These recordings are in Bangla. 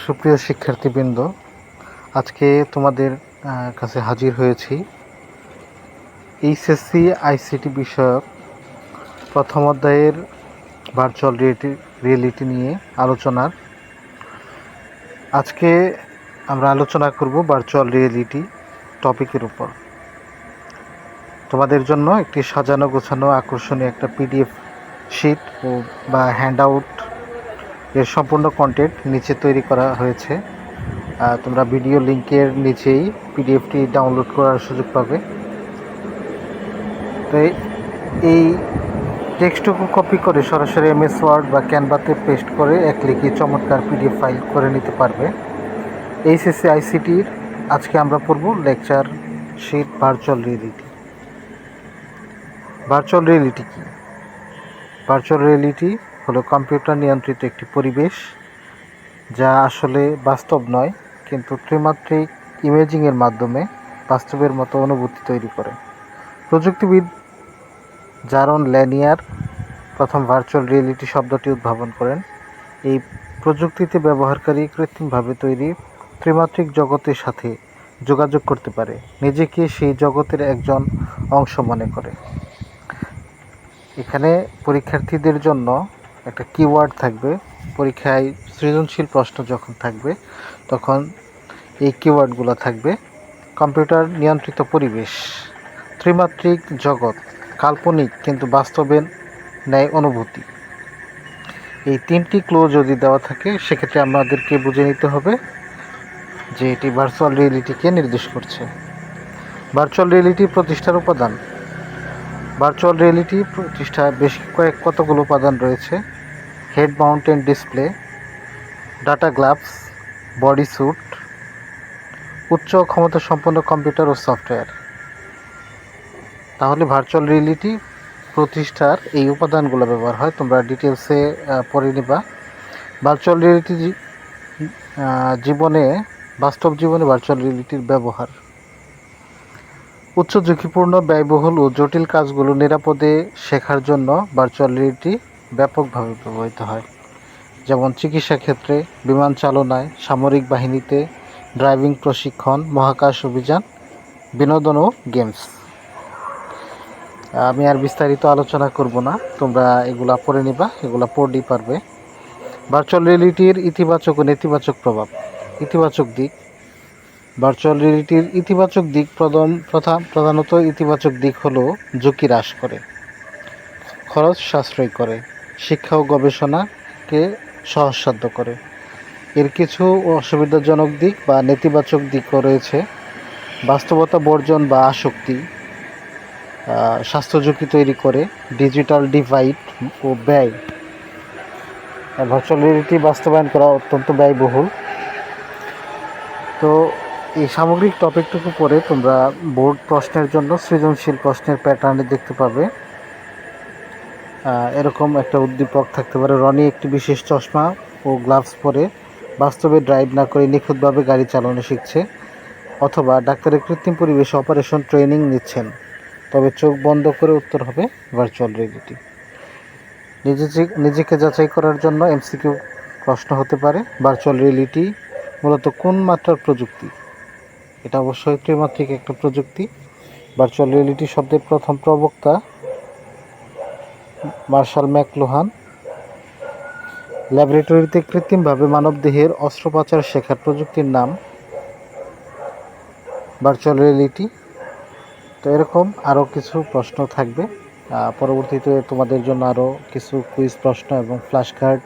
সুপ্রিয় শিক্ষার্থীবৃন্দ, আজকে তোমাদের কাছে হাজির হয়েছি এইচএসসি আইসিটি বিষয়ক প্রথম অধ্যায়ের ভার্চুয়াল রিয়েলিটি নিয়ে আলোচনার। আজকে আমরা আলোচনা করব ভার্চুয়াল রিয়েলিটি টপিকের উপর। তোমাদের জন্য একটি সাজানো গোছানো আকর্ষণীয় একটা পিডিএফ শিট বা হ্যান্ডআউট এর সম্পূর্ণ কন্টেন্ট নিচে তৈরি করা হয়েছে। তোমরা ভিডিও লিঙ্কের নিচেই পিডিএফটি ডাউনলোড করার সুযোগ পাবে। তো এই টেক্সটটুকু কপি করে সরাসরি এমএস ওয়ার্ড বা ক্যানভাতে পেস্ট করে এক ক্লিকে চমৎকার পিডিএফ ফাইল করে নিতে পারবে। এইচএসসি আইসিটির আজকে আমরা পড়ব lecture sheet virtual reality. Virtual reality কী? ভার্চুয়াল রিয়েলিটি হলো কম্পিউটার নিয়ন্ত্রিত একটি পরিবেশ যা আসলে বাস্তব নয়, কিন্তু ত্রিমাত্রিক ইমেজিংয়ের মাধ্যমে বাস্তবের মতো অনুভূতি তৈরি করে। প্রযুক্তিবিদ জারন ল্যানিয়ার প্রথম ভার্চুয়াল রিয়েলিটি শব্দটি উদ্ভাবন করেন। এই প্রযুক্তিতে ব্যবহারকারী কৃত্রিমভাবে তৈরি ত্রিমাত্রিক জগতের সাথে যোগাযোগ করতে পারে, নিজেকে সেই জগতের একজন অংশ মনে করে। এখানে পরীক্ষার্থীদের জন্য একটা কিওয়ার্ড থাকবে। পরীক্ষায় সৃজনশীল প্রশ্ন যখন থাকবে তখন এই কিওয়ার্ডগুলো থাকবে: কম্পিউটার নিয়ন্ত্রিত পরিবেশ, ত্রিমাত্রিক জগৎ, কাল্পনিক কিন্তু বাস্তবের ন্যায় অনুভূতি। এই তিনটি ক্লু যদি দেওয়া থাকে সেক্ষেত্রে আমাদেরকে বুঝে নিতে হবে যে এটি ভার্চুয়াল রিয়েলিটিকে নির্দেশ করছে। ভার্চুয়াল রিয়েলিটি প্রতিষ্ঠার উপাদান। ভার্চুয়াল রিয়েলিটি প্রতিষ্ঠার বেশ কতগুলো উপাদান রয়েছে: head mounted display, data gloves, body suit, উচ্চ ক্ষমতা সম্পন্ন কম্পিউটার ও সফটওয়্যার। তাহলে ভার্চুয়াল রিয়েলিটি প্রতিষ্ঠার এই উপাদানগুলো ব্যবহার হয়। তোমরা ডিটেলসে পড়ে নিবা। ভার্চুয়াল রিয়েলিটি বাস্তব জীবনে ভার্চুয়াল রিয়েলিটির ব্যবহার। উচ্চ ঝুঁকিপূর্ণ, ব্যয়বহুল ও জটিল কাজগুলো নিরাপদে শেখার জন্য ভার্চুয়াল রিয়েলিটি ব্যাপকভাবে ব্যবহৃত হয়, যেমন চিকিৎসা ক্ষেত্রে, বিমান চালনায়, সামরিক বাহিনীতে, ড্রাইভিং প্রশিক্ষণ, মহাকাশ অভিযান, বিনোদন ও গেমস। আমি আর বিস্তারিত আলোচনা করব না, তোমরা এগুলা পড়ে নিবা, এগুলা পড়লেই পারবে। ভার্চুয়াল রিয়েলিটির ইতিবাচক ও নেতিবাচক প্রভাব। ইতিবাচক দিক। ভার্চুয়াল রিয়েলিটির ইতিবাচক দিক প্রধানত ইতিবাচক দিক হলো ঝুঁকি হ্রাস করে, খরচ সাশ্রয় করে, শিক্ষা ও গবেষণাকে সহজসাধ্য করে। এর কিছু অসুবিধাজনক দিক বা নেতিবাচক দিকও রয়েছে: বাস্তবতা বর্জন বা আসক্তি, স্বাস্থ্য ঝুঁকি তৈরি করে, ডিজিটাল ডিভাইড ও ব্যয়। ভার্চুয়াল রিয়েলিটি বাস্তবায়ন করা অত্যন্ত ব্যয়বহুল। তো এই সামগ্রিক টপিকটুকু পরে তোমরা বোর্ড প্রশ্নের জন্য সৃজনশীল প্রশ্নের প্যাটার্নে দেখতে পাবে। এরকম একটা উদ্দীপক থাকতে পারে: রনি একটি বিশেষ চশমা ও গ্লাভস পরে বাস্তবে ড্রাইভ না করে নিখুঁতভাবে গাড়ি চালানো শিখছে। অথবা ডাক্তারের কৃত্রিম পরিবেশে অপারেশন ট্রেনিং নিচ্ছেন। তবে চোখ বন্ধ করে উত্তর হবে ভার্চুয়াল রিয়েলিটি। নিজেকে যাচাই করার জন্য এমসিকিউ প্রশ্ন হতে পারে: ভার্চুয়াল রিয়েলিটি মূলত কোন মাত্রার প্রযুক্তি? এটা অবশ্যই ত্রিমাত্রিক একটা প্রযুক্তি। ভার্চুয়াল রিয়েলিটি শব্দের প্রথম প্রবক্তা মার্শাল ম্যাকলুহান। ল্যাবরেটরিতে কৃত্রিমভাবে মানবদেহের অস্ত্রোপচার শেখার প্রযুক্তির নাম ভার্চুয়াল রিয়েলিটি। তো এরকম আরও কিছু প্রশ্ন থাকবে। পরবর্তীতে তোমাদের জন্য আরও কিছু কুইজ প্রশ্ন এবং ফ্ল্যাশ কার্ড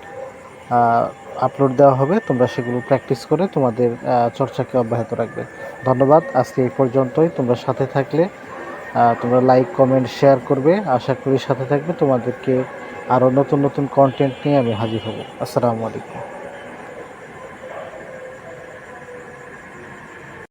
আপলোড দেওয়া হবে। তোমরা সেগুলো প্র্যাকটিস করে তোমাদের চর্চাকে অব্যাহত রাখবে। ধন্যবাদ। আজকে এই পর্যন্তই। তোমরা সাথে থাকলে তোমরা লাইক, কমেন্ট, শেয়ার করবে। আশা করি সাথে থাকবে। তোমাদেরকে আরও নতুন নতুন কন্টেন্ট নিয়ে আমি হাজির হব। আসসালামু আলাইকুম।